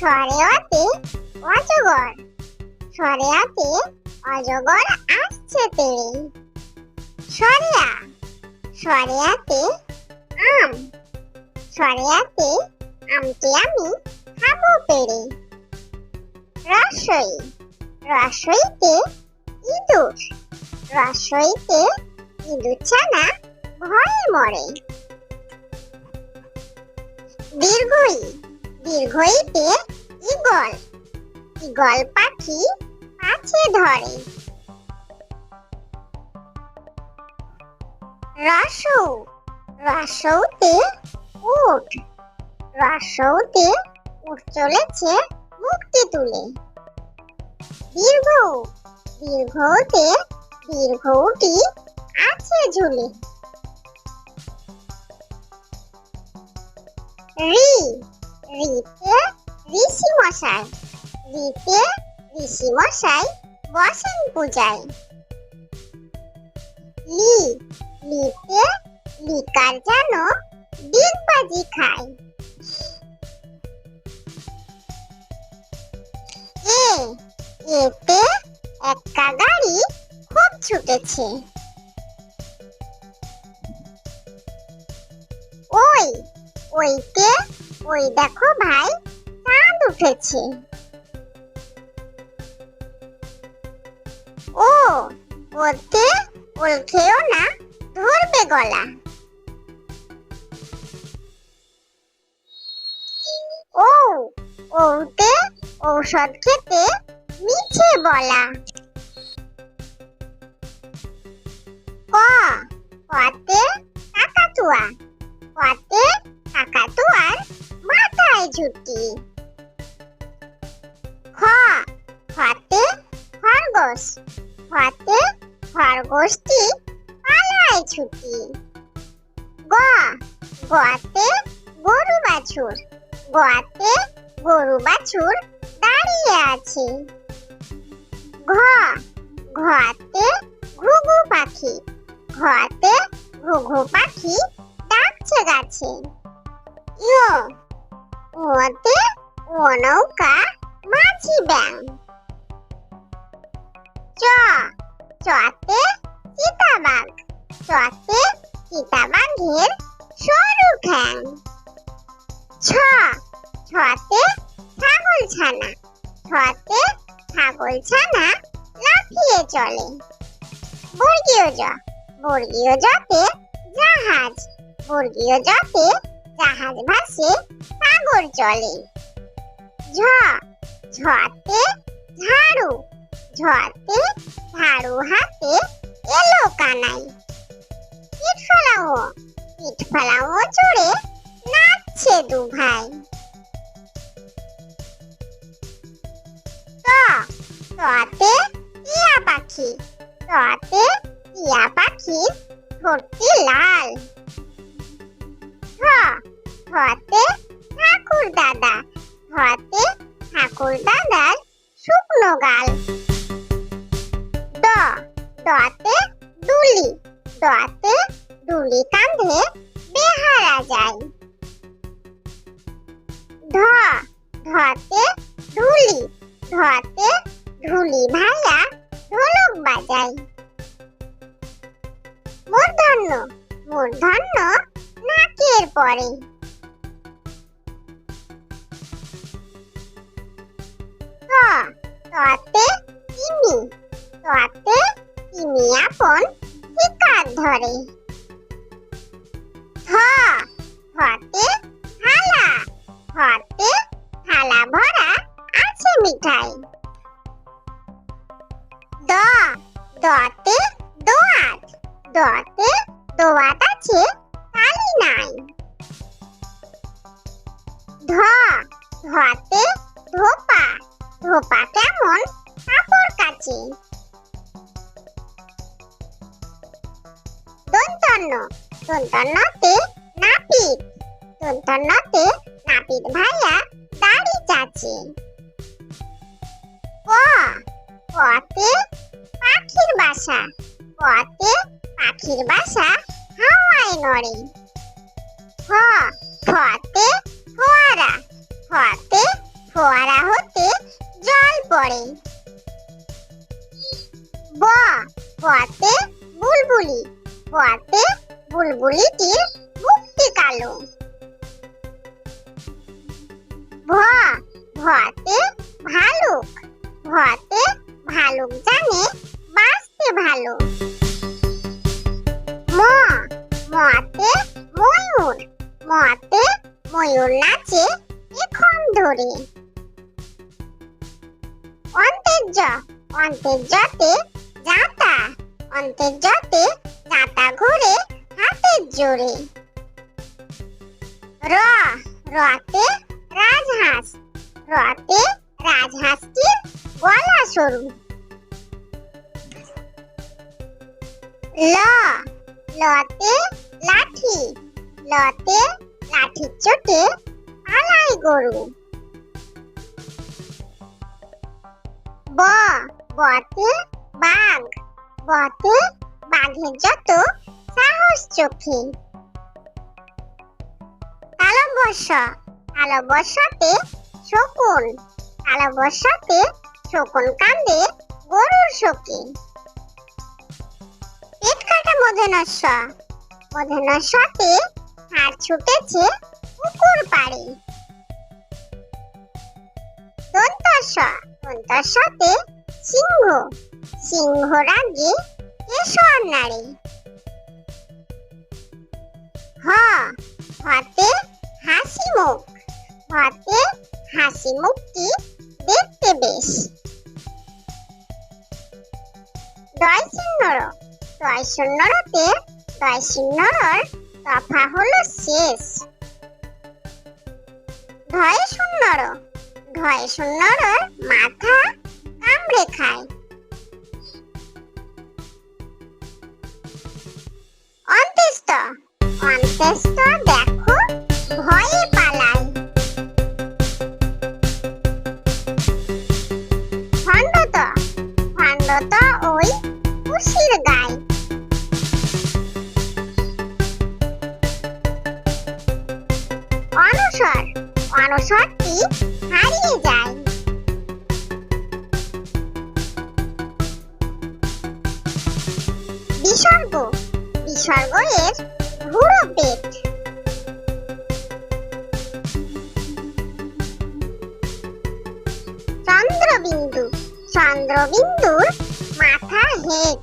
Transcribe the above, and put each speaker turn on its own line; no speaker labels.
সরেয়াতে অজগর, সরেয়াতে অজগর আসছে তেড়ে। সরেয়া, সরেয়াতে আম, সরেয়াতে আমটি আমি খাবো পেড়ে। রসই, রসইতে ইঁদুর, রসইতে ইঁদুর ছানা ভয়ে মরে। দীর্ঘই, দীর্ঘইতে ঈগল, ঈগল পাখি পাছে ধরে। রসৌ, রসৌতে উট, রসৌতে উট চলেছে মুক্তি তুলে। দীর্ঘ, দীর্ঘতে দীর্ঘটি আছে ঝুলে। রি, রিতে ঋষি মশাই, রিতে ঋষি মশাই বসেন পূজায়। লি, লিতে লিকার যেন ডিগবাজি খায়। এ, এতে একটা গাড়ি খুব ছুটেছে। ওই, ওইতে ওই দেখো ভাই চাঁদ উঠেছে। ও, ওতে ওল খেও না ধরবে গলা। ও, ওতে ঔষধ খেতে মিছে বলা। ক, কতে কাকাতুয়া, কতে কাকাতুয়ার মাথায় ঝুঁটি। খ, খতে খরগোশ, খতে খরগোশটি পালায় ছুটি। গ, গতে গরু বাছুর, গতে গরু বাছুর দাঁড়িয়ে আছে। ঘ, ঘতে ঘুঘু পাখি, ঘতে ঘুঘু পাখি ডাকছে গাছে। ইয়, ওতে ও নৌকা মাঝি ব্যাং। চ, চতে চিতাবাঘ, চতে চিতাবাঘের সরু ঠ্যাং। ছ, ছতে ছাগল ছানা, ছতে ছাগল ছানা লাফিয়ে চলে। বর্গীয় জ, বর্গীয় জতে জাহাজ, বর্গীয় জতে জাহাজ ভাসে সাগর চলে। ঝ, ঝতে ঝাড়ু, ঝতে ঝাড়ু হাতে এলো কানাই। পিঠ ফেলাও, পিঠ ফেলাও চড়ে নাচছে দু ভাই। ত, ততে টিয়া পাখি, ততে টিয়া পাখির ঠোঁটটি লাল। ঠ, ঠতে ঠাকুর দাদা, ঠতে ঠাকুর দাদার শুকনো গাল। ড, ডতে দুলি, ডতে দুলি কাঁধে বেহারা যায়। ঢ, ঢতে ঢুলি, ঢতে ঢুলি ভাইয়া ঢোলক বাজায়। মূর্ধন্য, মূর্ধন্য নাকের পরে। ত, ততে তিমি, ততে তিমি আপন শিকার ধরে। থ, থতে থালা, থতে থালা ভরা আছে মিঠাই। দ, দতে দোয়াত, দতে দোয়াত আছে তালি নাই। ধ, ধতে ধোপা, ধোপা কেমন কাপড় কাচে। দন্তন্য, দন্তন্যতে নাপিত, দন্তন্যতে নাপিত ভাইয়া দাড়ি চাচে। ক, কতে পাখির বাসা, কতে পাখির বাসা হাওয়ায় নড়ে। খ, খতে ফোয়ারা, খতে ফোয়ারা হতে জল পড়ে। ব বতে বুলবুলি, বতে বুলবুলিটির মুখটি কালো। ভ ভতে ভালুক, ভতে ভালুক জানে বাঁচতে ভালো। ম মতে ময়ূর, মতে ময়ূর নাচে এখন ধরে। অন্তের জ অন্তের জতে জাঁতা, অন্তের জতে জাঁতা ঘুরে হাতের জোরে। র রতে রাজহাঁস, রতে রাজহাঁসটির গলা সরু। ল লতে লাঠি, লতে লাঠির চোটে পালায় গরু। ব বতে বাঘ, বতে বাঘের যত সাহস চোখে। তালব্য তালব্যতে শকুন, তালব্যতে শকুন কান্দে গরুর শোকে। পেট কাটা মূর্ধন্যতে হাড় ছুটেছে পুকুর পাড়ে। দন্তস্বতে সিংহ, সিংহ রাগে কেশর নাড়ে। হ হতে হাসি মুখ, হতে হাসি মুখটি দেখতে বেশ। দয় শূন্যরতে দয় শূন্যর তফা হলো শেষ। ধয় শূন্যর মাথা কামড়ে খায়। অন্ত্যেষ্ঠ দেখো ভয়ে পালায়। খণ্ডত ওই খুশির গায়। অনসরটি হারিয়ে যায়। বিসর্গ এর ভুরো পেট। চন্দ্রবিন্দুর মাথা হেট।